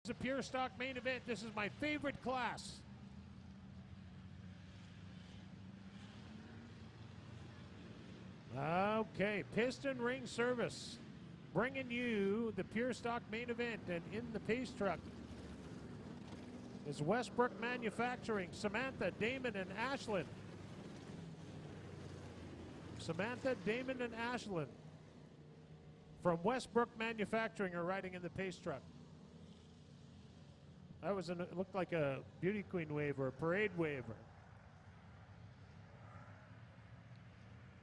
The pure stock main event. This is my favorite class. Okay, piston ring service, bringing you the pure stock main event, and in the pace truck is Westbrook Manufacturing, Samantha, Damon, and Ashlyn. Samantha, Damon, and Ashlyn from Westbrook Manufacturing are riding in the pace truck. That was it looked like a beauty queen wave or a parade wave.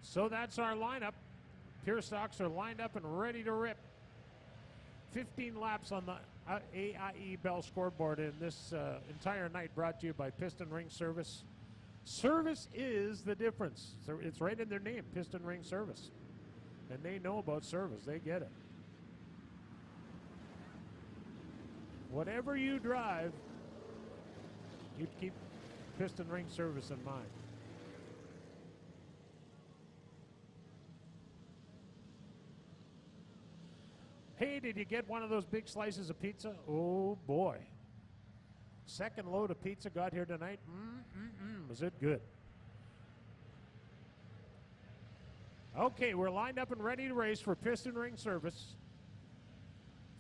So that's our lineup. Pure stocks are lined up and ready to rip. 15 laps on the AIE Bell scoreboard in this entire night, brought to you by Piston Ring Service. Service is the difference. So it's right in their name, Piston Ring Service. And they know about service. They get it. Whatever you drive, you keep Piston Ring Service in mind. Hey, did you get one of those big slices of pizza? Oh boy. Second load of pizza got here tonight. Was it good? Okay, we're lined up and ready to race for Piston Ring Service.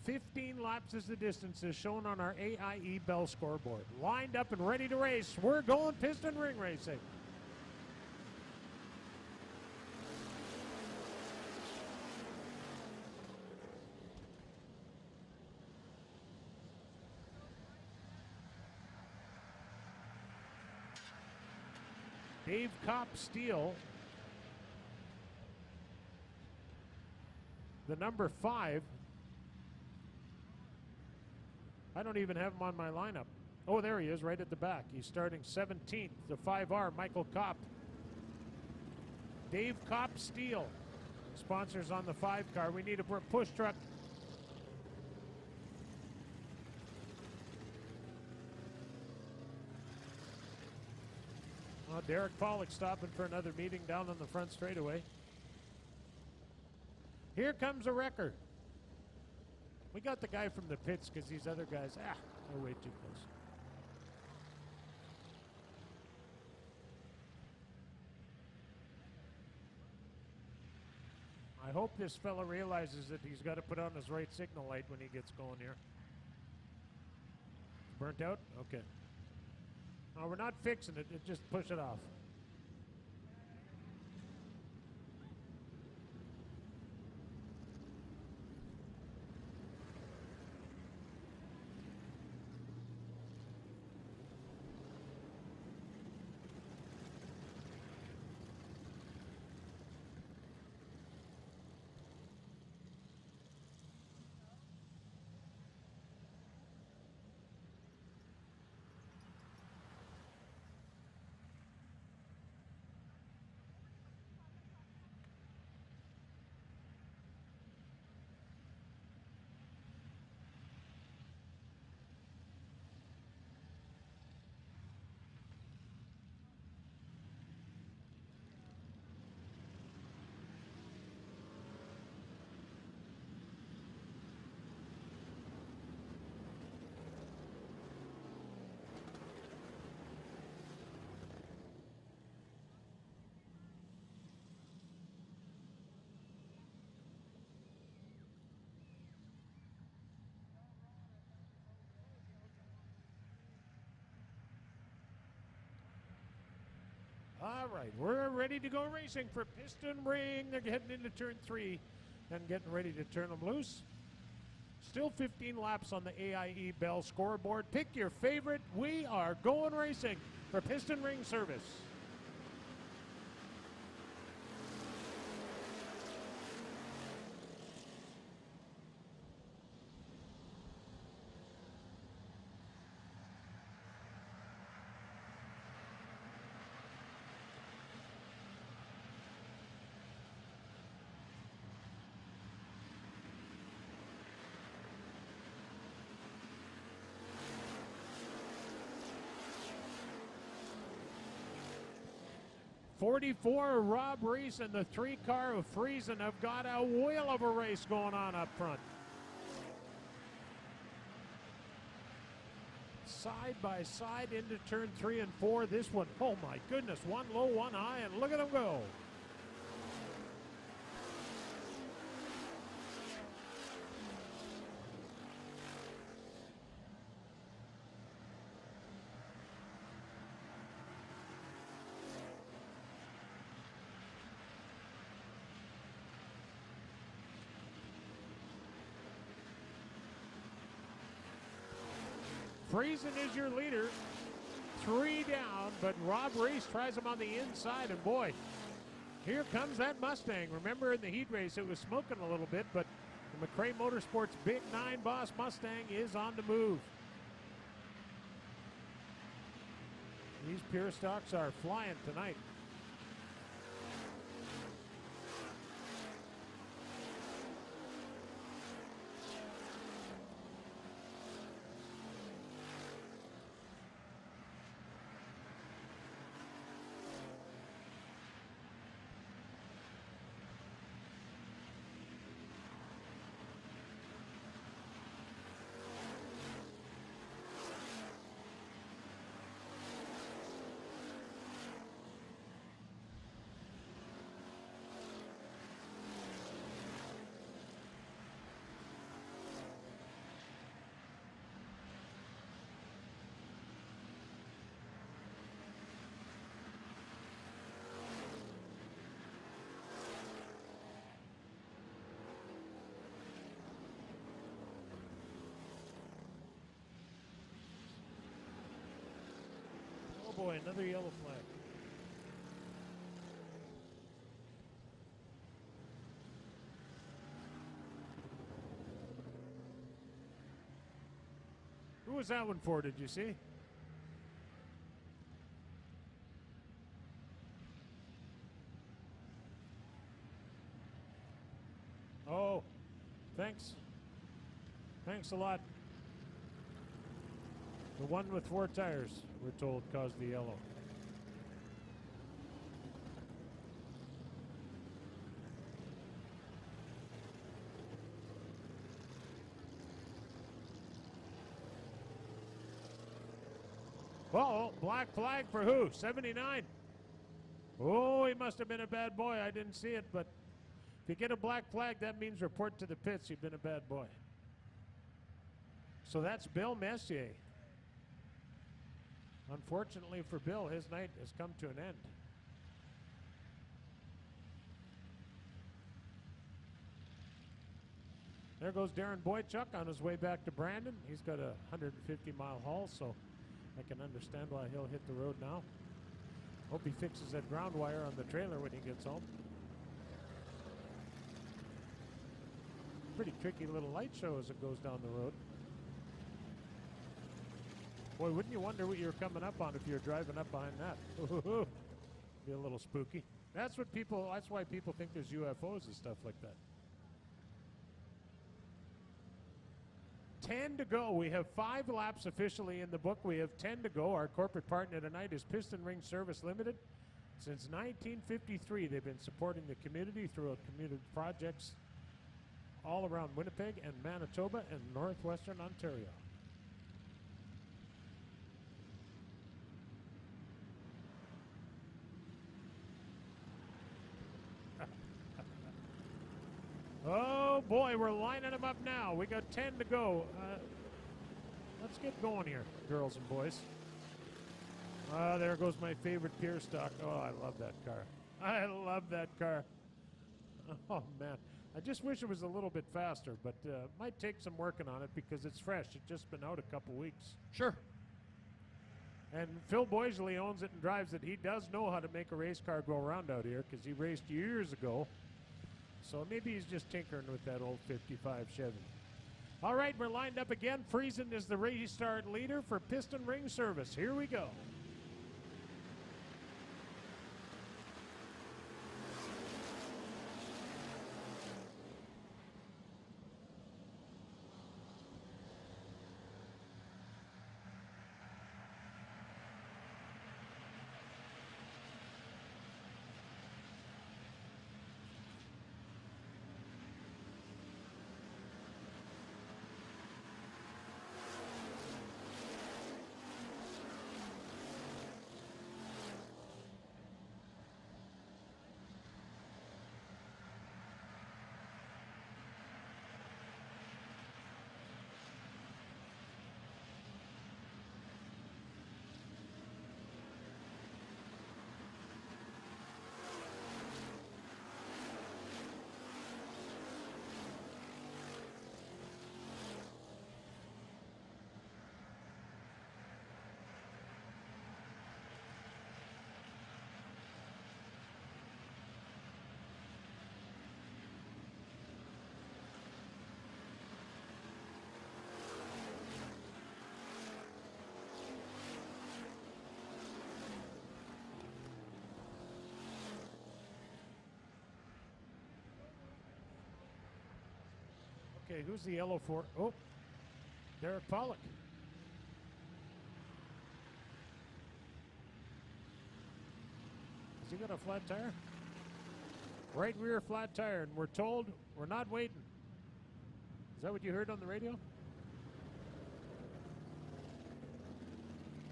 15 laps is the distance as shown on our AIE Bell scoreboard. Lined up and ready to race. We're going Piston Ring Racing. Dave Copp Steel, the number 5. I don't even have him on my lineup. Oh, there he is, right at the back. He's starting 17th, the 5R, Michael Kopp. Dave Copp Steel, sponsors on the 5 car. We need a push truck. Derek Pollock stopping for another meeting down on the front straightaway. Here comes a wrecker. We got the guy from the pits because these other guys, they're way too close. I hope this fella realizes that he's got to put on his right signal light when he gets going here. Burnt out? Okay. No, we're not fixing it, just push it off. All right, we're ready to go racing for Piston Ring. They're heading into turn 3 and getting ready to turn them loose. Still 15 laps on the AIE Bell scoreboard. Pick your favorite. We are going racing for Piston Ring Service. '44 Rob Reese and the 3 car of Friesen have got a whale of a race going on up front. side by side into turn 3 and 4. This one, oh my goodness, one low, one high, and look at them go. Friesen is your leader, 3 down, but Rob Reese tries him on the inside, and boy, here comes that Mustang. Remember in the heat race it was smoking a little bit, but the McRae Motorsports Big 9 boss Mustang is on the move. These pure stocks are flying tonight. Oh boy, another yellow flag. Who was that one for, did you see? Oh, thanks. Thanks a lot. The one with 4 tires, we're told, caused the yellow. Uh-oh, black flag for who? 79. Oh, he must have been a bad boy. I didn't see it, but if you get a black flag, that means report to the pits. You've been a bad boy. So that's Bill Messier. Unfortunately for Bill, his night has come to an end. There goes Darren Boychuk on his way back to Brandon. He's got a 150-mile haul, so I can understand why he'll hit the road now. Hope he fixes that ground wire on the trailer when he gets home. Pretty tricky little light show as it goes down the road. Boy, wouldn't you wonder what you're coming up on if you're driving up behind that? Be a little spooky. That's why people think there's UFOs and stuff like that. 10 to go. We have 5 laps officially in the book. We have 10 to go. Our corporate partner tonight is Piston Ring Service Limited. Since 1953, they've been supporting the community through community projects all around Winnipeg and Manitoba and northwestern Ontario. Oh boy, we're lining them up now. We got 10 to go. Let's get going here, girls and boys. There goes my favorite Pier stock. Oh, I love that car. I love that car. Oh man, I just wish it was a little bit faster, but might take some working on it because it's fresh. It's just been out a couple weeks. Sure. And Phil Boisley owns it and drives it. He does know how to make a race car go around out here because he raced years ago. So maybe he's just tinkering with that old 55 Chevy. All right, we're lined up again. Friesen is the restart leader for Piston Ring Service. Here we go. Okay, who's the yellow for? Oh, Derek Pollock. Has he got a flat tire? Right rear flat tire, and we're told we're not waiting. Is that what you heard on the radio?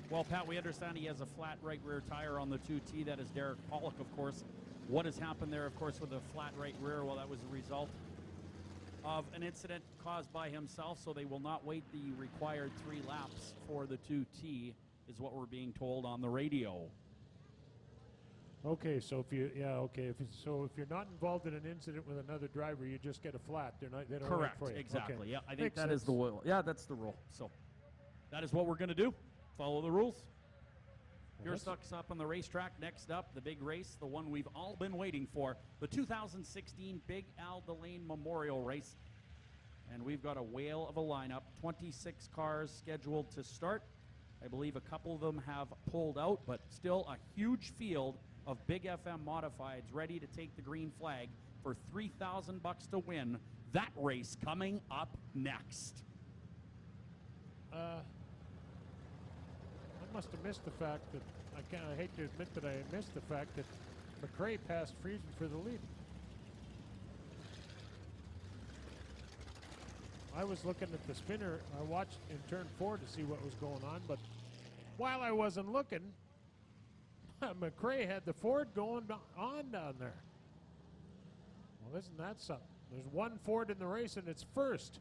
Well, Pat, we understand he has a flat right rear tire on the 2T. That is Derek Pollock, of course. What has happened there, of course, with the flat right rear? Well, that was a result of an incident caused by himself, so they will not wait the required 3 laps for the 2T, is what we're being told on the radio. Okay, so if you if you're not involved in an incident with another driver, you just get a flat. They don't Correct. wait for you. Exactly. Okay. Yeah, I think Makes that is sense. the rule. Yeah, that's the rule. So that is what we're going to do. Follow the rules. Pure Stock's up on the racetrack. Next up, the big race, the one we've all been waiting for, the 2016 Big Al Delane Memorial Race. And we've got a whale of a lineup, 26 cars scheduled to start. I believe a couple of them have pulled out, but still a huge field of Big FM modifieds ready to take the green flag for $3,000 to win that race coming up next. I must have missed the fact that I hate to admit that I missed the fact that McRae passed Friesen for the lead. I was looking at the spinner. I watched in turn 4 to see what was going on, but while I wasn't looking, McRae had the Ford going on down there. Well, isn't that something? There's one Ford in the race, and it's first.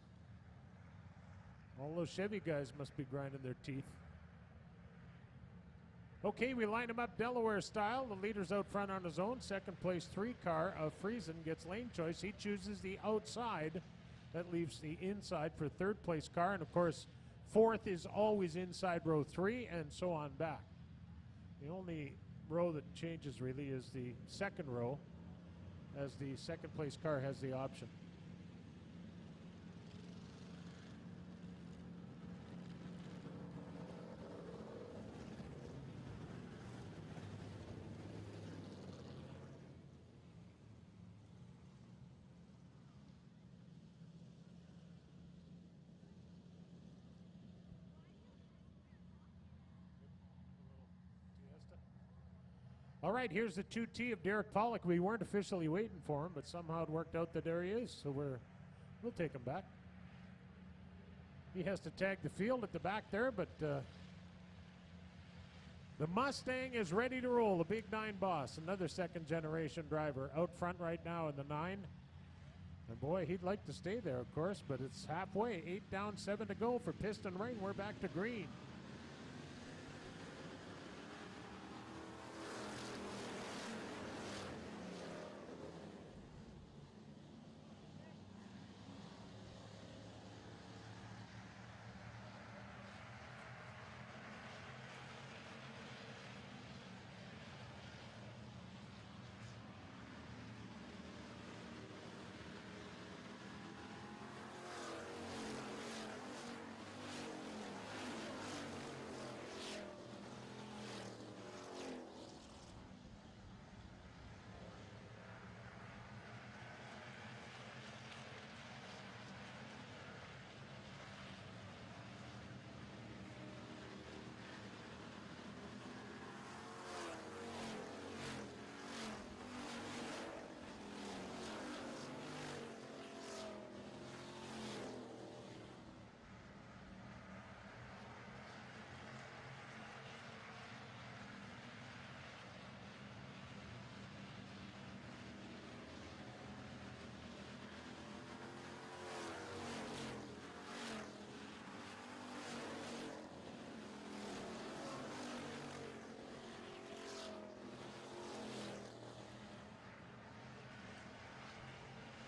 All those Chevy guys must be grinding their teeth. Okay, we line them up Delaware style. The leader's out front on his own. Second place 3 car of Friesen gets lane choice. He chooses the outside. That leaves the inside for third place car. And of course, fourth is always inside row 3 and so on back. The only row that changes really is the second row, as the second place car has the option. All right, here's the 2T of Derek Pollock. We weren't officially waiting for him, but somehow it worked out that there he is, so we'll take him back. He has to tag the field at the back there, but the Mustang is ready to roll. The Big 9 boss, another second-generation driver, out front right now in the 9. And boy, he'd like to stay there, of course, but it's halfway. 8 down, 7 to go for piston ring. We're back to green.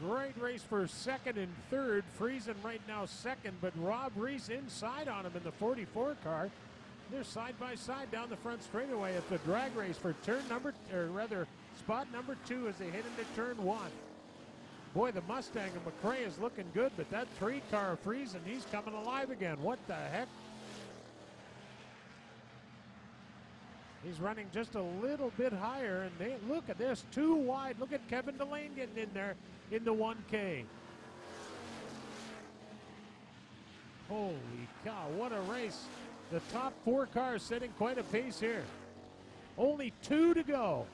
Great race for second and third. Friesen right now second, but Rob Reese inside on him in the 44 car. They're side by side down the front straightaway at the drag race for spot number 2 as they head into turn 1. Boy, the Mustang of McRae is looking good, but that 3 car of Friesen, he's coming alive again. What the heck? He's running just a little bit higher, and look at this, 2 wide. Look at Kevin Delane getting in there in the 1K. Holy cow, what a race. The top 4 cars setting quite a pace here. Only 2 to go.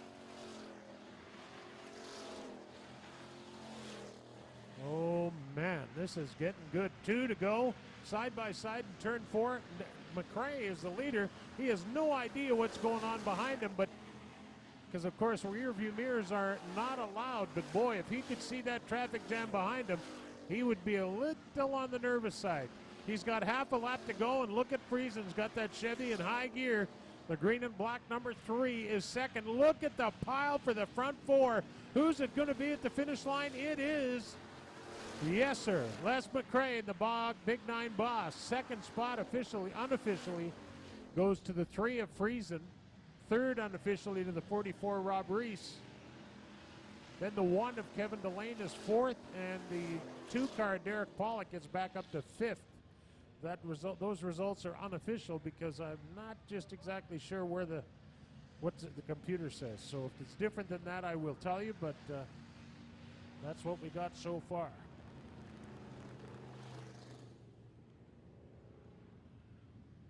Oh man, this is getting good. 2 to go, side by side in turn 4. McRae is the leader. He has no idea what's going on behind him, but because of course rear view mirrors are not allowed, but boy, if he could see that traffic jam behind him, he would be a little on the nervous side. He's got half a lap to go, and look at Friesen's got that Chevy in high gear. The green and black number 3 is second. Look at the pile for the front 4. Who's it going to be at the finish line? It is, yes sir, Les McRae, the Big 9 boss. Second spot unofficially goes to the 3 of Friesen. Third unofficially to the 44 Rob Reese. Then the 1 of Kevin Delane is 4th, and the 2-car Derek Pollock gets back up to 5th. Those results are unofficial because I'm not just exactly sure what the computer says. So if it's different than that, I will tell you, but that's what we got so far.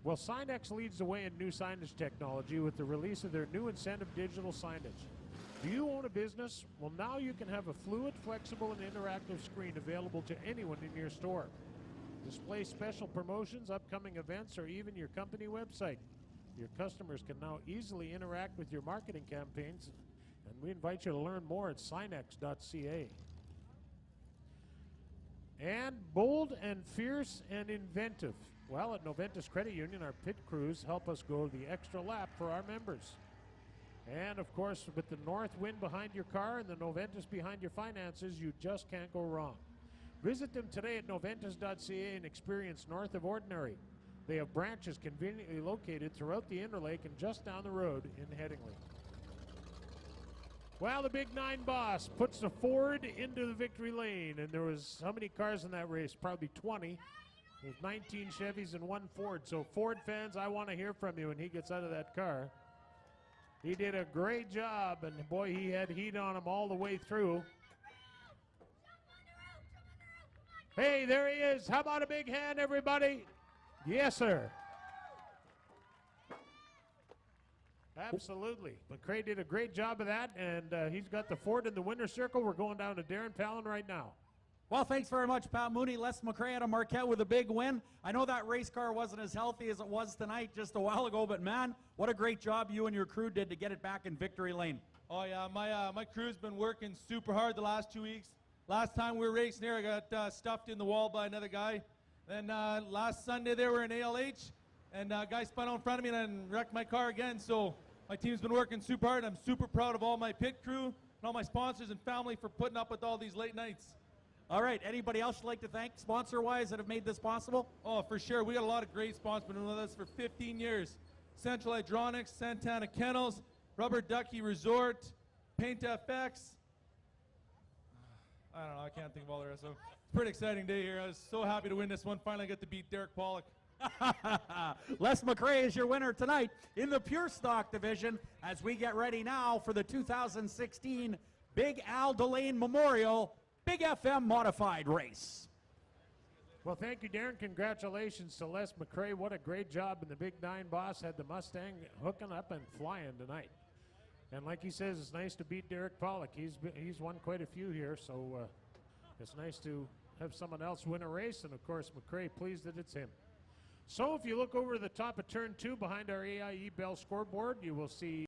Well, Signex leads the way in new signage technology with the release of their new incentive digital signage. Do you own a business? Well, now you can have a fluid, flexible, and interactive screen available to anyone in your store. Display special promotions, upcoming events, or even your company website. Your customers can now easily interact with your marketing campaigns, and we invite you to learn more at signex.ca. And bold and fierce and inventive. Well, at Noventus Credit Union, our pit crews help us go the extra lap for our members. And of course, with the north wind behind your car and the Noventus behind your finances, you just can't go wrong. Visit them today at noventus.ca and experience North of Ordinary. They have branches conveniently located throughout the Interlake and just down the road in Headingley. Well, the Big 9 boss puts the Ford into the victory lane, and there was how many cars in that race? Probably 20. There's 19 Chevys and 1 Ford. So Ford fans, I want to hear from you when he gets out of that car. He did a great job, and boy, he had heat on him all the way through. Hey, there he is. How about a big hand, everybody? Yes, sir. Absolutely. McRae did a great job of that, and he's got the Ford in the winner's circle. We're going down to Darren Fallon right now. Well, thanks very much, Pat Mooney. Les McRae out of Marquette with a big win. I know that race car wasn't as healthy as it was tonight just a while ago, but man, what a great job you and your crew did to get it back in victory lane. Oh yeah, my crew's been working super hard the last 2 weeks. Last time we were racing here, I got stuffed in the wall by another guy. Then last Sunday they were in ALH, and a guy spun out in front of me and wrecked my car again. So my team's been working super hard. I'm super proud of all my pit crew and all my sponsors and family for putting up with all these late nights. All right, anybody else you'd like to thank sponsor-wise that have made this possible? Oh, for sure. We got a lot of great sponsors been with us for 15 years. Central Hydronics, Santana Kennels, Rubber Ducky Resort, Paint FX. I don't know, I can't think of all the rest of them. It's a pretty exciting day here. I was so happy to win this one. Finally get to beat Derek Pollock. Les McRae is your winner tonight in the Pure Stock division as we get ready now for the 2016 Big Al Delane Memorial Big FM Modified Race. Well, thank you, Darren. Congratulations to Les McRae. What a great job. And the Big 9 boss had the Mustang hooking up and flying tonight. And like he says, it's nice to beat Derek Pollock. He's won quite a few here, so it's nice to have someone else win a race. And, of course, McRae pleased that it's him. So if you look over the top of Turn 2 behind our AIE Bell scoreboard, you will see